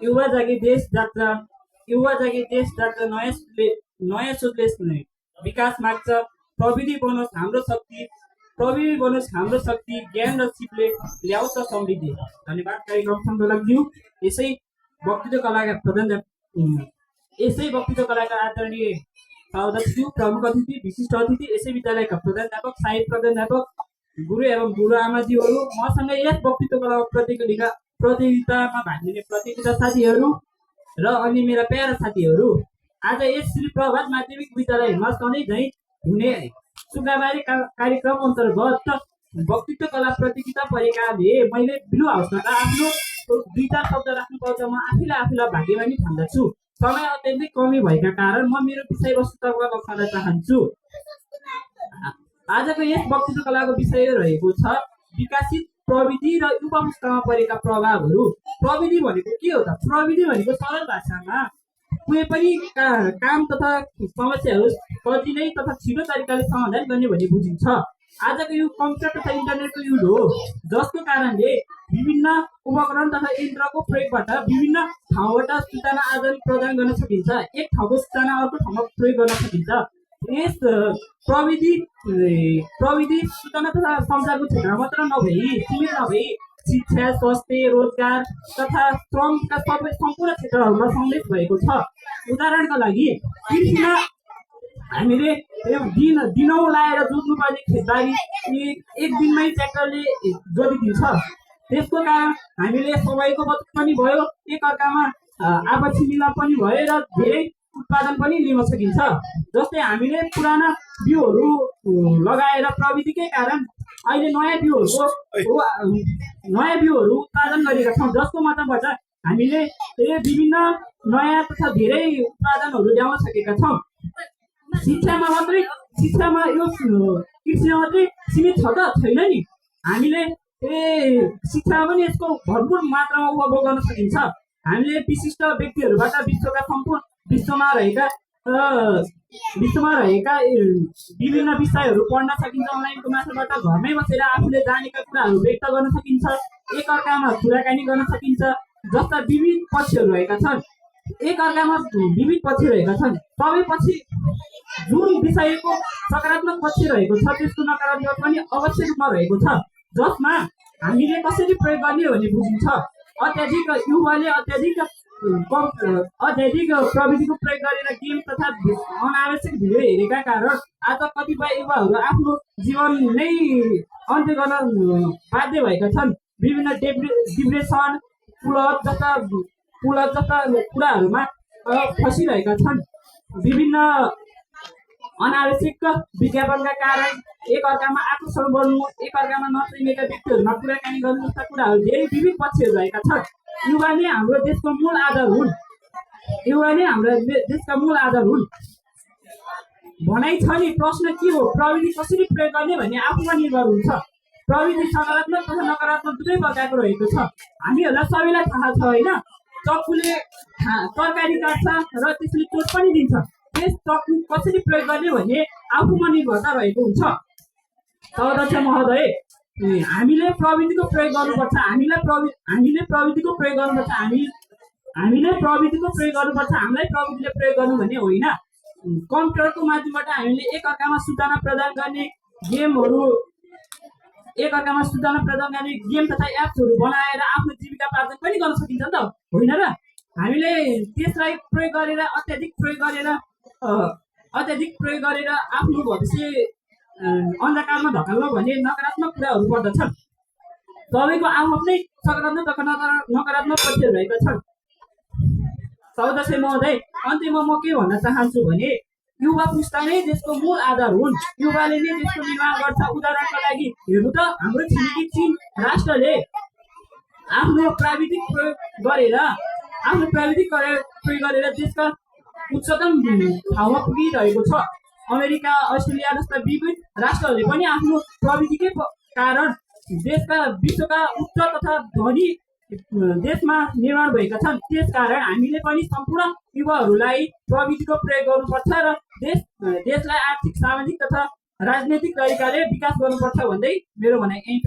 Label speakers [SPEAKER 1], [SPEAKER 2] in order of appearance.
[SPEAKER 1] युवा जागे देश जात्रा युवा जागे देश जात्रा नयाँ सोचले विकास माग्छ। प्रविधि बनोस् हाम्रो शक्ति, प्रविधि बनोस् हाम्रो शक्ति, ज्ञान र सिपले ल्याउँछ समृद्धि। धन्यवाद। कार्यक्रम सञ्चालकज्यू, यसै वक्तृत्व कलाका कलाका आदरणीय सभाध्यक्षज्यू, प्रमुख अतिथि, विशिष्ट अतिथि, यसै विद्यालयका प्रधानाध्यापक, सहायक प्रधानाध्यापक, गुरु एवं गुरु आमाज्यूहरू, मसँग यस वक्तृत्व कला प्रतियोगितामा भाग लिने प्रतियोगिता साथीहरू र अनि मेरा प्यारा साथीहरू, आज यस श्री प्रभात माध्यमिक विद्यालयमा सधैँ झैँ हुने शुक्रबारे कार्यक्रम अन्तर्गत वक्तृत्व कला प्रतियोगिता परेकाले मैले ब्लु हाउसमा आफ्नो दुई चार शब्द राख्नु पर्छ। म आफैलाई भाग्यमानी ठान्दछु। समय अत्यन्तै कमी भएका कारण म मेरो विषयवस्तुतर्फ लक्षाउन चाहन्छु। आजको यस वक्तृत्व कलाको विषय रहेको छ विकसित प्रविधि र युवा पुस्तामा परेका प्रभावहरू। प्रविधि भनेको के हो त? प्रविधि भनेको सरल भाषामा कुनै पनि काम तथा समस्याहरू सजिलै तथा छिटो तरिकाले समाधान गर्ने भन्ने बुझिन्छ। आजको युग कम्प्युटर तथा इन्टरनेटको युग हो, जसको कारणले विभिन्न उपकरण तथा यन्त्रको प्रयोगबाट विभिन्न ठाउँबाट सूचना आदान प्रदान गर्न सकिन्छ। एक ठाउँको सूचना अर्को ठाउँमा प्रयोग गर्न सकिन्छ। यस प्रविधि सूचना तथा सञ्चारको क्षेत्रमा मात्र सीमित नभई शिक्षा, स्वास्थ्य, रोजगार तथा श्रमका सबै सम्पूर्ण क्षेत्रहरूमा समावेश भएको छ। उदाहरणका लागि कृषिमा हामीले दिनौँ लाएर जोत्नुपर्ने खेतबारी एक दिनमै ट्र्याक्टरले जोतिदिन्छ। त्यसको कारण हामीले समयको बचत पनि भयो, एकअर्कामा आपसी मिलाप पनि भयो र धेरै उत्पादन पनि लिन सकिन्छ। जस्तै हामीले पुराना बिउहरू लगाएर प्रविधिकै कारण अहिले नयाँ बिउहरू उत्पादन गरेका छौँ, जसको माध्यमबाट हामीले विभिन्न नयाँ तथा धेरै उत्पादनहरू ल्याउन सकेका छौँ। शिक्षामा यो कृषिमा मात्रै सीमित छ त? छैन नि। हामीले शिक्षामा पनि यसको भरपुर मात्रामा उपभोग गर्न सकिन्छ। हामीले विशिष्ट व्यक्तिहरूबाट विश्वमा रहेका विभिन्न विषयहरू पढ्न सकिन्छ। अनलाइनको माध्यमबाट घरमै बसेर आफूले जानेका कुराहरू व्यक्त गर्न सकिन्छ, एकअर्कामा कुराकानी गर्न सकिन्छ। जस्ता विविध पक्षहरू रहेका छन्, सबै पछि जुन विषयको सकारात्मक पक्ष रहेको छ त्यसको नकारात्मक पनि अवश्य रूपमा रहेको छ, जसमा हामीले कसरी प्रयोग गर्ने भन्ने बुझिन्छ। युवाले अत्याधिक प्रविधिको प्रयोग गरेर गेम तथा अनावश्यक भिडियो हेरेका कारण आज कतिपय युवाहरू आफ्नो जीवन नै अन्त्य गर्न बाध्य भएका छन्। विभिन्न डिप्रेसन, पुलअप जस्ता कुराहरूमा फसिरहेका छन्। विभिन्न अनावश्यक विज्ञापनका कारण एकअर्कामा आकर्षण गर्नु, एकअर्कामा नचिनेका व्यक्तिहरूमा कुराकानी गर्नु जस्ता कुराहरू धेरै विविध पक्षहरू रहेका छन्। युवा नै हाम्रो देशको मूल आधार हुन् भनाइ छ नि। प्रश्न के हो? प्रविधि कसरी प्रयोग गर्ने भन्ने आफूमा निर्भर हुन्छ। प्रविधि सकारात्मक तथा नकारात्मक दुवै प्रकारको रहेको छ। हामीहरूलाई सबैलाई थाहा छ होइन? चक्कुले तरकारी काट्छ र त्यसले चोट पनि दिन्छ। त्यस चक्कु कसरी प्रयोग गर्ने भन्ने आफूमा निर्भरता रहेको हुन्छ। सदस्य महोदय, हामीले प्रविधिको प्रयोग गर्नुपर्छ। हामीलाई प्रविधिको प्रयोग गर्नुपर्छ। हामीलाई प्रविधिले प्रयोग गर्नु भन्ने होइन। कम्प्युटरको माध्यमबाट हामीले एकअर्कामा सूचना प्रदान गर्ने गेम तथा एप्सहरू बनाएर आफ्नो जीविका प्राप्त पनि गर्न सकिन्छ नि त, होइन र? हामीले त्यसलाई अत्याधिक प्रयोग गरेर आफ्नो भविष्य अन्धकारमा धकाल्न भन्ने नकारात्मक कुराहरू पर्दछन्। सबैको आफ्नै सकारात्मक तथा नकारात्मक पक्षहरू रहेका छन्। सदस्य महोदय, अन्त्यमा म के भन्न चाहन्छु भने युवा पुस्ता नै देशको मूल आधार हुन्। युवाले नै देशको निर्माण गर्छ। उदाहरणका लागि हेर्नु त, हाम्रो छिमेकी चीन राष्ट्रले आफ्नो प्राविधिक प्रयोग गरेर देशका उच्चतम ठाउँमा पुगिरहेको छ। अमेरिका, अस्ट्रेलिया जस्ता विविध राष्ट्रहरूले पनि आफ्नो प्रविधिकै कारण विश्वका उच्च तथा धनी देशमा निर्माण भएका छन्। त्यसकारण हामीले पनि सम्पूर्ण युवाहरूलाई प्रविधिको प्रयोग गर्नुपर्छ र देशलाई आर्थिक, सामाजिक तथा राजनैतिक तरिकाले विकास गर्नुपर्छ भन्दै मेरो भनाइ यहीँ